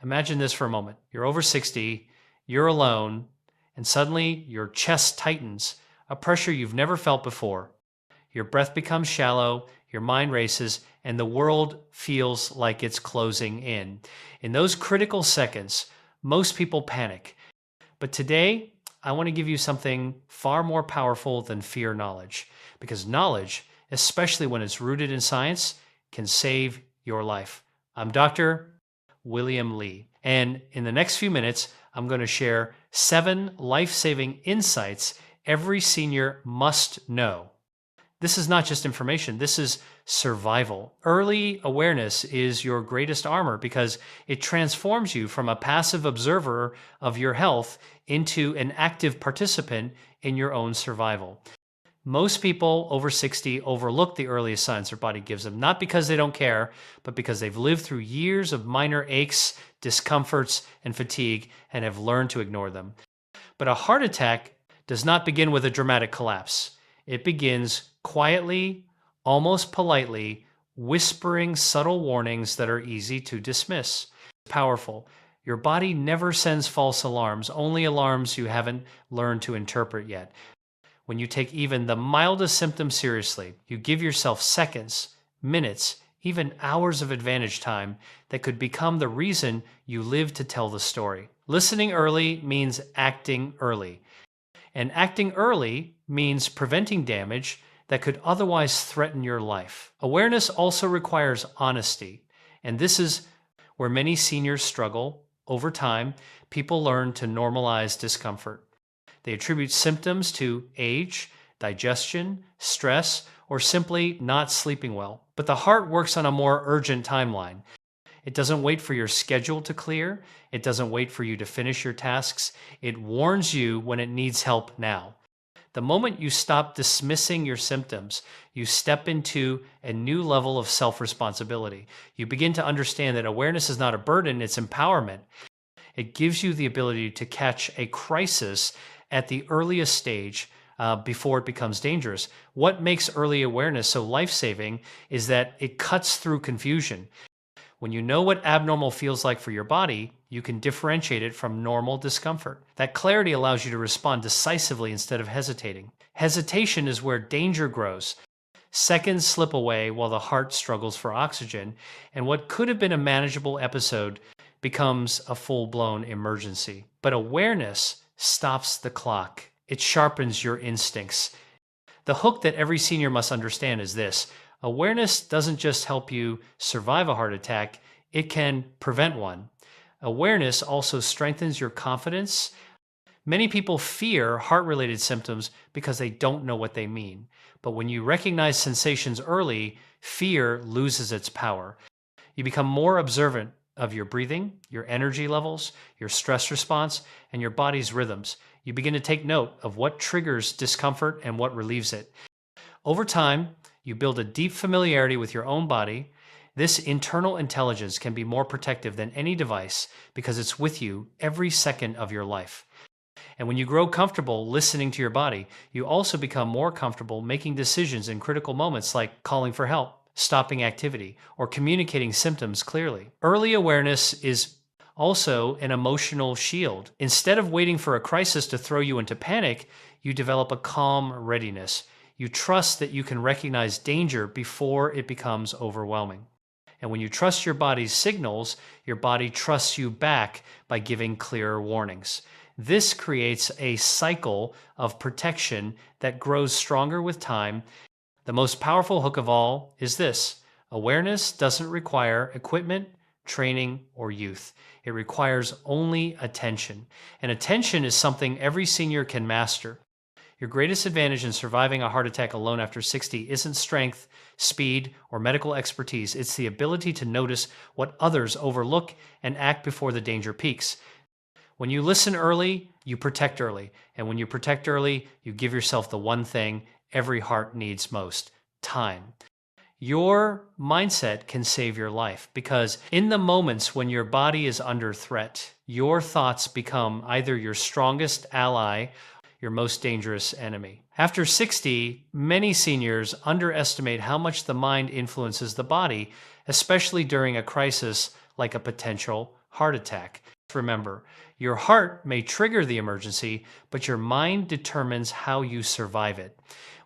Imagine this for a moment. You're over 60, you're alone, and suddenly your chest tightens, a pressure you've never felt before. Your breath becomes shallow, your mind races, and the world feels like it's closing in. In those critical seconds, most people panic. But today, I want to give you something far more powerful than fear knowledge, because knowledge, especially when it's rooted in science, can save your life. I'm Dr. William Lee, and in the next few minutes, I'm going to share 7 life-saving insights every senior must know. This is not just information, this is survival. Early awareness is your greatest armor because it transforms you from a passive observer of your health into an active participant in your own survival. Most people over 60 overlook the earliest signs their body gives them, not because they don't care, but because they've lived through years of minor aches, discomforts, and fatigue and have learned to ignore them. But a heart attack does not begin with a dramatic collapse. It begins quietly, almost politely, whispering subtle warnings that are easy to dismiss. Powerful. Your body never sends false alarms, only alarms you haven't learned to interpret yet. When you take even the mildest symptoms seriously, you give yourself seconds, minutes, even hours of advantage time that could become the reason you live to tell the story. Listening early means acting early. And acting early means preventing damage that could otherwise threaten your life. Awareness also requires honesty. And this is where many seniors struggle. Over time, people learn to normalize discomfort. They attribute symptoms to age, digestion, stress, or simply not sleeping well. But the heart works on a more urgent timeline. It doesn't wait for your schedule to clear. It doesn't wait for you to finish your tasks. It warns you when it needs help now. The moment you stop dismissing your symptoms, you step into a new level of self-responsibility. You begin to understand that awareness is not a burden, it's empowerment. It gives you the ability to catch a crisis at the earliest stage before it becomes dangerous. What makes early awareness so life-saving is that it cuts through confusion. When you know what abnormal feels like for your body, you can differentiate it from normal discomfort. That clarity allows you to respond decisively instead of hesitating. Hesitation is where danger grows. Seconds slip away while the heart struggles for oxygen, and what could have been a manageable episode becomes a full-blown emergency. But awareness stops the clock. It sharpens your instincts. The hook that every senior must understand is this: awareness doesn't just help you survive a heart attack, it can prevent one. Awareness also strengthens your confidence. Many people fear heart-related symptoms because they don't know what they mean. But when you recognize sensations early, fear loses its power. You become more observant of your breathing, your energy levels, your stress response, and your body's rhythms. You begin to take note of what triggers discomfort and what relieves it. Over time, you build a deep familiarity with your own body. This internal intelligence can be more protective than any device because it's with you every second of your life. And when you grow comfortable listening to your body, you also become more comfortable making decisions in critical moments like calling for help, stopping activity, or communicating symptoms clearly. Early awareness is also an emotional shield. Instead of waiting for a crisis to throw you into panic, you develop a calm readiness. You trust that you can recognize danger before it becomes overwhelming. And when you trust your body's signals, your body trusts you back by giving clearer warnings. This creates a cycle of protection that grows stronger with time. The most powerful hook of all is this: awareness doesn't require equipment, training, or youth. It requires only attention. And attention is something every senior can master. Your greatest advantage in surviving a heart attack alone after 60 isn't strength, speed, or medical expertise. It's the ability to notice what others overlook and act before the danger peaks. When you listen early, you protect early. And when you protect early, you give yourself the one thing every heart needs most: time. Your mindset can save your life because in the moments when your body is under threat, your thoughts become either your strongest ally, your most dangerous enemy. After 60, many seniors underestimate how much the mind influences the body, especially during a crisis like a potential heart attack. Remember, your heart may trigger the emergency, but your mind determines how you survive it.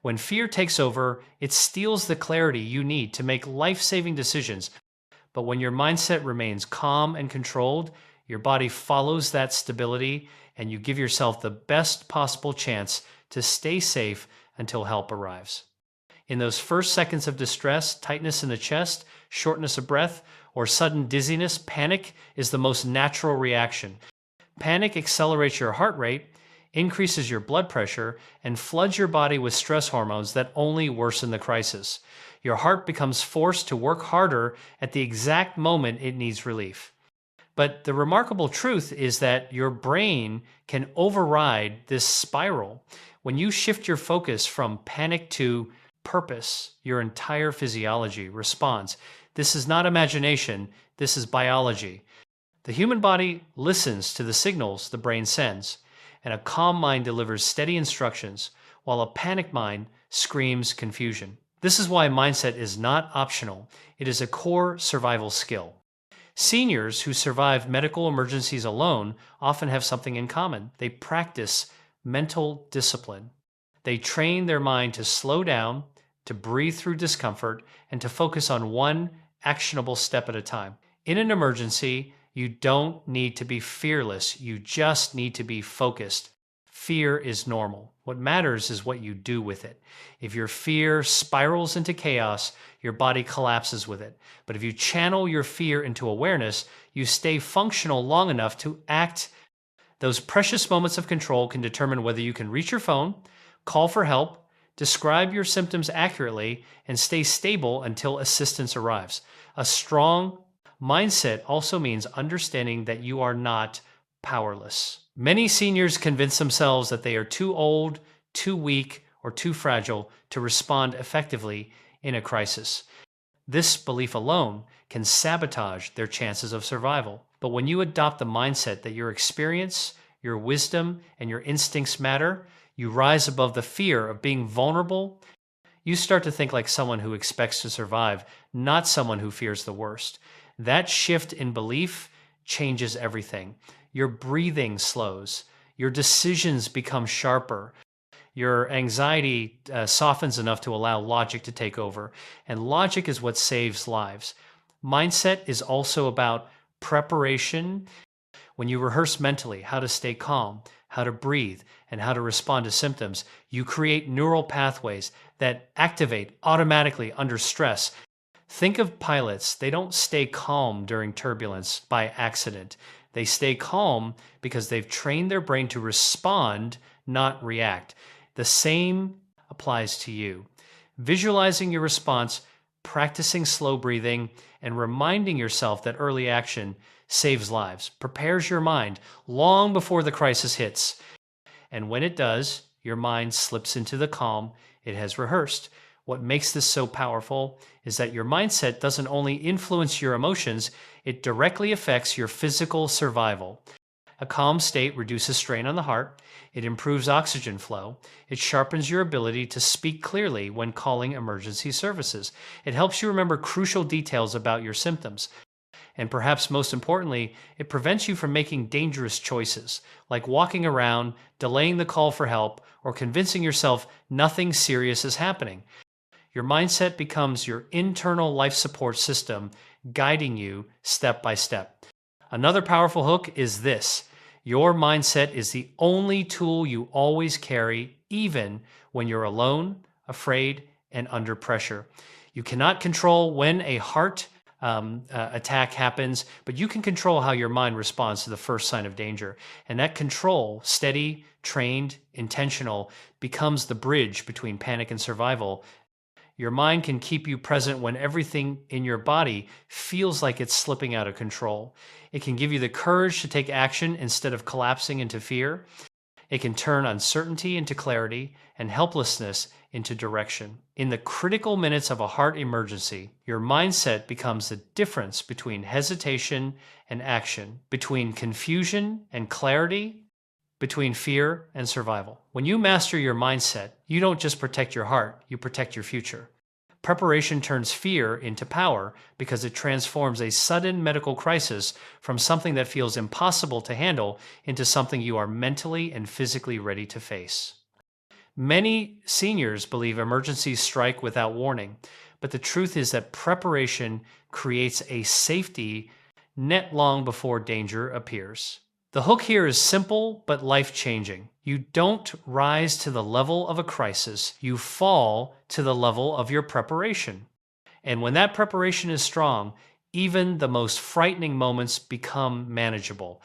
When fear takes over, it steals the clarity you need to make life-saving decisions. But when your mindset remains calm and controlled, your body follows that stability, and you give yourself the best possible chance to stay safe until help arrives. In those first seconds of distress, tightness in the chest, shortness of breath, or sudden dizziness, panic is the most natural reaction. Panic accelerates your heart rate, increases your blood pressure, and floods your body with stress hormones that only worsen the crisis. Your heart becomes forced to work harder at the exact moment it needs relief. But the remarkable truth is that your brain can override this spiral. When you shift your focus from panic to purpose, your entire physiology responds. This is not imagination, this is biology. The human body listens to the signals the brain sends, and a calm mind delivers steady instructions, while a panicked mind screams confusion. This is why mindset is not optional. It is a core survival skill. Seniors who survive medical emergencies alone often have something in common. They practice mental discipline. They train their mind to slow down, to breathe through discomfort, and to focus on one actionable step at a time. In an emergency, you don't need to be fearless. You just need to be focused. Fear is normal. What matters is what you do with it. If your fear spirals into chaos, your body collapses with it. But if you channel your fear into awareness, you stay functional long enough to act. Those precious moments of control can determine whether you can reach your phone, call for help, describe your symptoms accurately, and stay stable until assistance arrives. A strong mindset also means understanding that you are not powerless. Many seniors convince themselves that they are too old, too weak, or too fragile to respond effectively in a crisis. This belief alone can sabotage their chances of survival. But when you adopt the mindset that your experience, your wisdom, and your instincts matter, you rise above the fear of being vulnerable. You start to think like someone who expects to survive, not someone who fears the worst. That shift in belief changes everything. Your breathing slows. Your decisions become sharper. Your anxiety softens enough to allow logic to take over. And logic is what saves lives. Mindset is also about preparation. When you rehearse mentally how to stay calm, how to breathe, and how to respond to symptoms, you create neural pathways that activate automatically under stress. Think of pilots. They don't stay calm during turbulence by accident. They stay calm because they've trained their brain to respond, not react. The same applies to you. Visualizing your response, practicing slow breathing, and reminding yourself that early action saves lives, prepares your mind long before the crisis hits. And when it does, your mind slips into the calm it has rehearsed. What makes this so powerful is that your mindset doesn't only influence your emotions, it directly affects your physical survival. A calm state reduces strain on the heart, it improves oxygen flow, it sharpens your ability to speak clearly when calling emergency services. It helps you remember crucial details about your symptoms. And perhaps most importantly, it prevents you from making dangerous choices, like walking around, delaying the call for help, or convincing yourself nothing serious is happening. Your mindset becomes your internal life support system, guiding you step by step. Another powerful hook is this: your mindset is the only tool you always carry, even when you're alone, afraid, and under pressure. You cannot control when a heart attack happens, but you can control how your mind responds to the first sign of danger. And that control, steady, trained, intentional, becomes the bridge between panic and survival. Your mind can keep you present when everything in your body feels like it's slipping out of control. It can give you the courage to take action instead of collapsing into fear. It can turn uncertainty into clarity and helplessness into direction. In the critical minutes of a heart emergency, your mindset becomes the difference between hesitation and action, between confusion and clarity, between fear and survival. When you master your mindset, you don't just protect your heart, you protect your future. Preparation turns fear into power because it transforms a sudden medical crisis from something that feels impossible to handle into something you are mentally and physically ready to face. Many seniors believe emergencies strike without warning, but the truth is that preparation creates a safety net long before danger appears. The hook here is simple but life-changing. You don't rise to the level of a crisis, you fall to the level of your preparation. And when that preparation is strong, even the most frightening moments become manageable.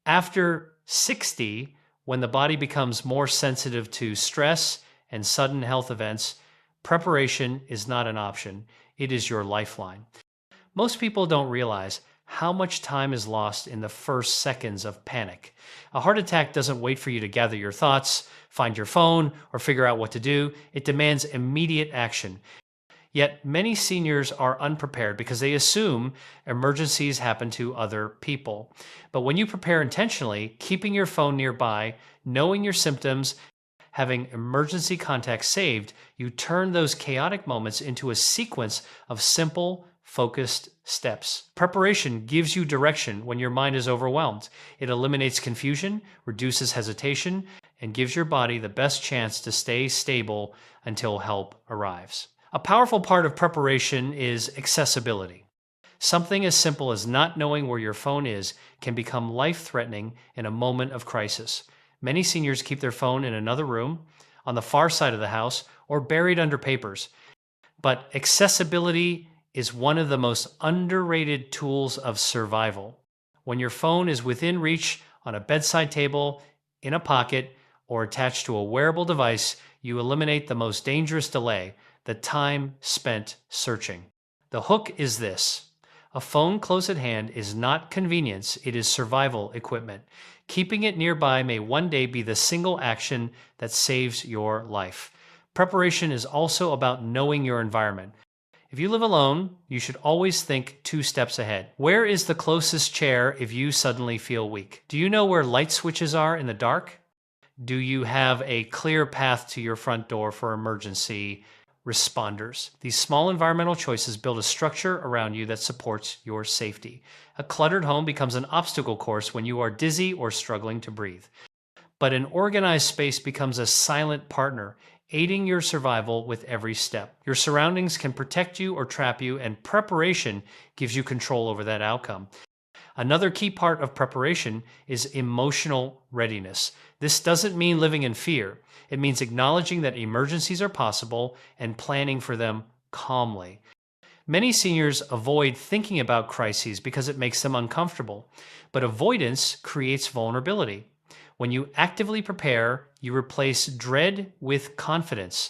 After 60, when the body becomes more sensitive to stress and sudden health events, preparation is not an option. It is your lifeline. Most people don't realize how much time is lost in the first seconds of panic. A heart attack doesn't wait for you to gather your thoughts, find your phone, or figure out what to do. It demands immediate action. Yet many seniors are unprepared because they assume emergencies happen to other people. But when you prepare intentionally, keeping your phone nearby, knowing your symptoms, having emergency contacts saved, you turn those chaotic moments into a sequence of simple, focused steps. Preparation gives you direction when your mind is overwhelmed. It eliminates confusion, reduces hesitation, and gives your body the best chance to stay stable until help arrives. A powerful part of preparation is accessibility. Something as simple as not knowing where your phone is can become life-threatening in a moment of crisis. Many seniors keep their phone in another room, on the far side of the house, or buried under papers. But accessibility is one of the most underrated tools of survival. When your phone is within reach on a bedside table, in a pocket, or attached to a wearable device, you eliminate the most dangerous delay, the time spent searching. The hook is this: a phone close at hand is not convenience, it is survival equipment. Keeping it nearby may one day be the single action that saves your life. Preparation is also about knowing your environment. If you live alone, you should always think 2 steps ahead. Where is the closest chair if you suddenly feel weak? Do you know where light switches are in the dark? Do you have a clear path to your front door for emergency responders? These small environmental choices build a structure around you that supports your safety. A cluttered home becomes an obstacle course when you are dizzy or struggling to breathe. But an organized space becomes a silent partner, aiding your survival with every step. Your surroundings can protect you or trap you, and preparation gives you control over that outcome. Another key part of preparation is emotional readiness. This doesn't mean living in fear. It means acknowledging that emergencies are possible and planning for them calmly. Many seniors avoid thinking about crises because it makes them uncomfortable, but avoidance creates vulnerability. When you actively prepare, you replace dread with confidence.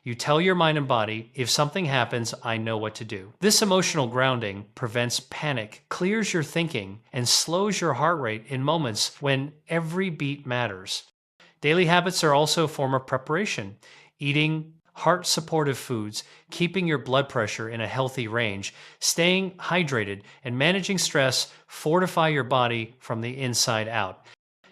You tell your mind and body, if something happens, I know what to do. This emotional grounding prevents panic, clears your thinking, and slows your heart rate in moments when every beat matters. Daily habits are also a form of preparation. Eating heart-supportive foods, keeping your blood pressure in a healthy range, staying hydrated, and managing stress fortify your body from the inside out.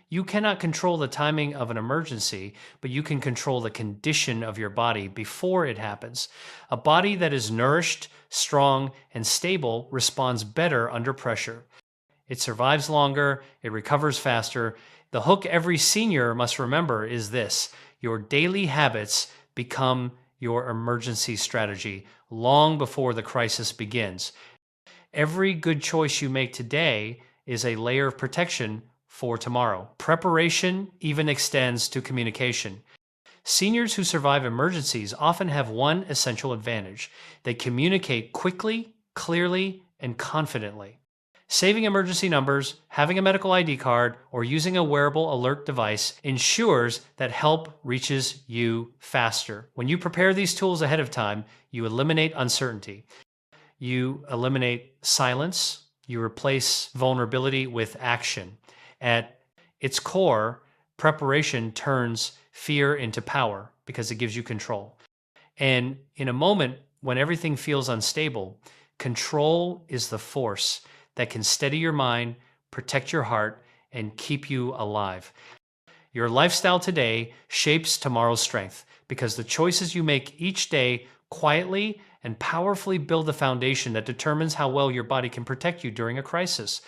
You cannot control the timing of an emergency, but you can control the condition of your body before it happens. A body that is nourished, strong, and stable responds better under pressure. It survives longer, it recovers faster. The hook every senior must remember is this: your daily habits become your emergency strategy long before the crisis begins. Every good choice you make today is a layer of protection for tomorrow. Preparation even extends to communication. Seniors who survive emergencies often have one essential advantage: they communicate quickly, clearly, and confidently. Saving emergency numbers, having a medical ID card, or using a wearable alert device ensures that help reaches you faster. When you prepare these tools ahead of time, you eliminate uncertainty. You eliminate silence. You replace vulnerability with action. At its core, preparation turns fear into power because it gives you control. And in a moment when everything feels unstable, control is the force that can steady your mind, protect your heart, and keep you alive. Your lifestyle today shapes tomorrow's strength because the choices you make each day quietly and powerfully build the foundation that determines how well your body can protect you during a crisis.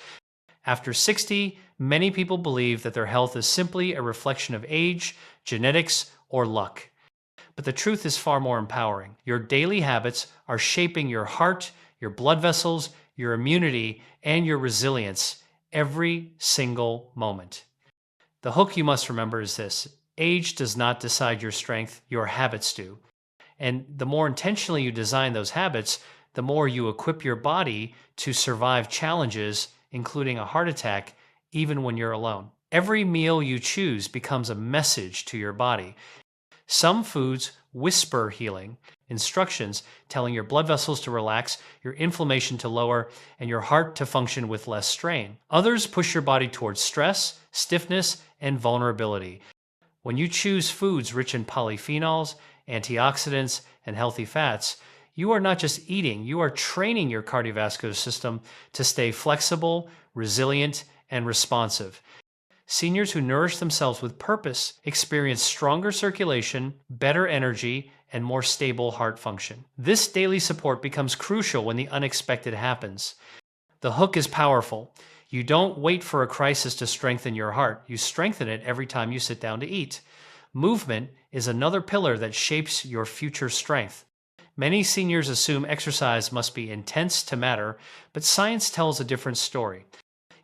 After 60, many people believe that their health is simply a reflection of age, genetics, or luck. But the truth is far more empowering. Your daily habits are shaping your heart, your blood vessels, your immunity, and your resilience every single moment. The hook you must remember is this: age does not decide your strength, your habits do. And the more intentionally you design those habits, the more you equip your body to survive challenges, including a heart attack, even when you're alone. Every meal you choose becomes a message to your body. Some foods whisper healing instructions, telling your blood vessels to relax, your inflammation to lower, and your heart to function with less strain. Others push your body towards stress, stiffness, and vulnerability. When you choose foods rich in polyphenols, antioxidants, and healthy fats, you are not just eating, you are training your cardiovascular system to stay flexible, resilient, and responsive. Seniors who nourish themselves with purpose experience stronger circulation, better energy, and more stable heart function. This daily support becomes crucial when the unexpected happens. The hook is powerful. You don't wait for a crisis to strengthen your heart. You strengthen it every time you sit down to eat. Movement is another pillar that shapes your future strength. Many seniors assume exercise must be intense to matter, but science tells a different story.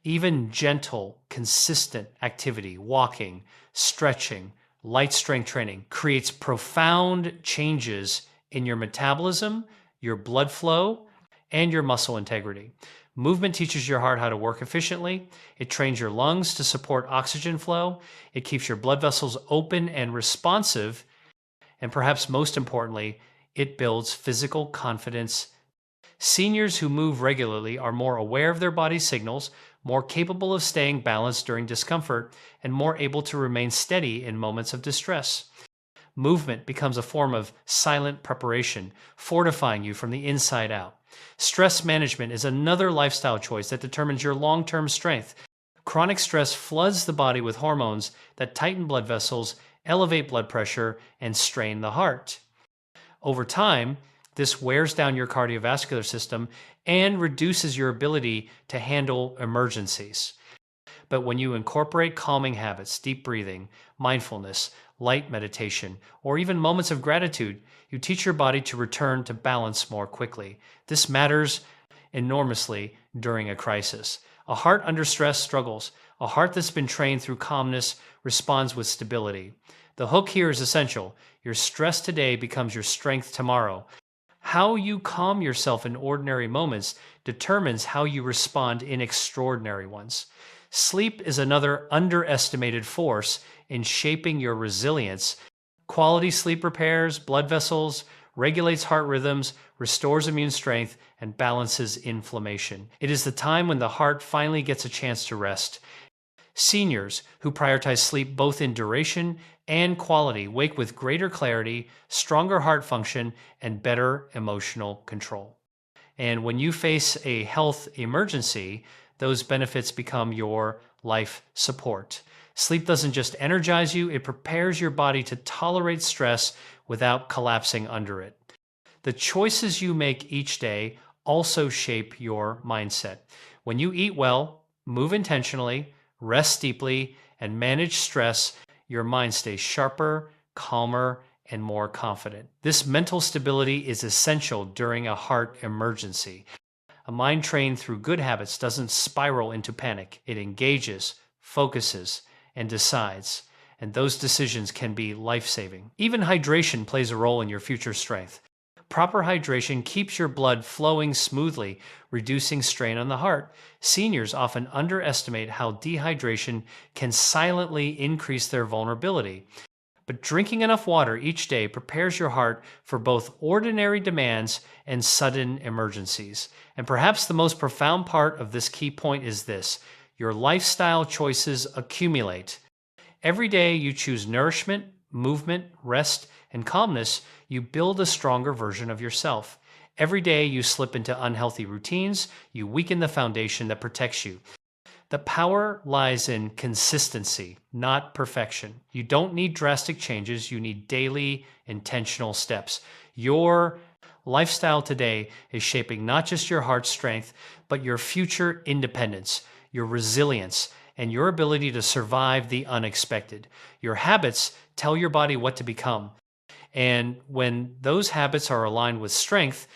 Even gentle, consistent activity, walking, stretching, light strength training, creates profound changes in your metabolism, your blood flow, and your muscle integrity. Movement teaches your heart how to work efficiently. It trains your lungs to support oxygen flow. It keeps your blood vessels open and responsive. And perhaps most importantly, it builds physical confidence. Seniors who move regularly are more aware of their body's signals, more capable of staying balanced during discomfort, and more able to remain steady in moments of distress. Movement becomes a form of silent preparation, fortifying you from the inside out. Stress management is another lifestyle choice that determines your long-term strength. Chronic stress floods the body with hormones that tighten blood vessels, elevate blood pressure, and strain the heart. Over time, this wears down your cardiovascular system and reduces your ability to handle emergencies. But when you incorporate calming habits, deep breathing, mindfulness, light meditation, or even moments of gratitude, you teach your body to return to balance more quickly. This matters enormously during a crisis. A heart under stress struggles. A heart that's been trained through calmness responds with stability. The hook here is essential. Your stress today becomes your strength tomorrow. How you calm yourself in ordinary moments determines how you respond in extraordinary ones. Sleep is another underestimated force in shaping your resilience. Quality sleep repairs blood vessels, regulates heart rhythms, restores immune strength, and balances inflammation. It is the time when the heart finally gets a chance to rest. Seniors who prioritize sleep both in duration and quality wake with greater clarity, stronger heart function, and better emotional control. And when you face a health emergency, those benefits become your life support. Sleep doesn't just energize you, it prepares your body to tolerate stress without collapsing under it. The choices you make each day also shape your mindset. When you eat well, move intentionally, rest deeply, and manage stress, your mind stays sharper, calmer, and more confident. This mental stability is essential during a heart emergency. A mind trained through good habits doesn't spiral into panic. It engages, focuses, and decides. And those decisions can be life-saving. Even hydration plays a role in your future strength. Proper hydration keeps your blood flowing smoothly, reducing strain on the heart. Seniors often underestimate how dehydration can silently increase their vulnerability. But drinking enough water each day prepares your heart for both ordinary demands and sudden emergencies. And perhaps the most profound part of this key point is this: your lifestyle choices accumulate. Every day you choose nourishment, movement, rest, and calmness, you build a stronger version of yourself. Every day you slip into unhealthy routines, you weaken the foundation that protects you. The power lies in consistency, not perfection. You don't need drastic changes, you need daily, intentional steps. Your Lifestyle today is shaping not just your heart strength, but your future independence, your resilience, and your ability to survive the unexpected. Your habits tell your body what to become. And when those habits are aligned with strength,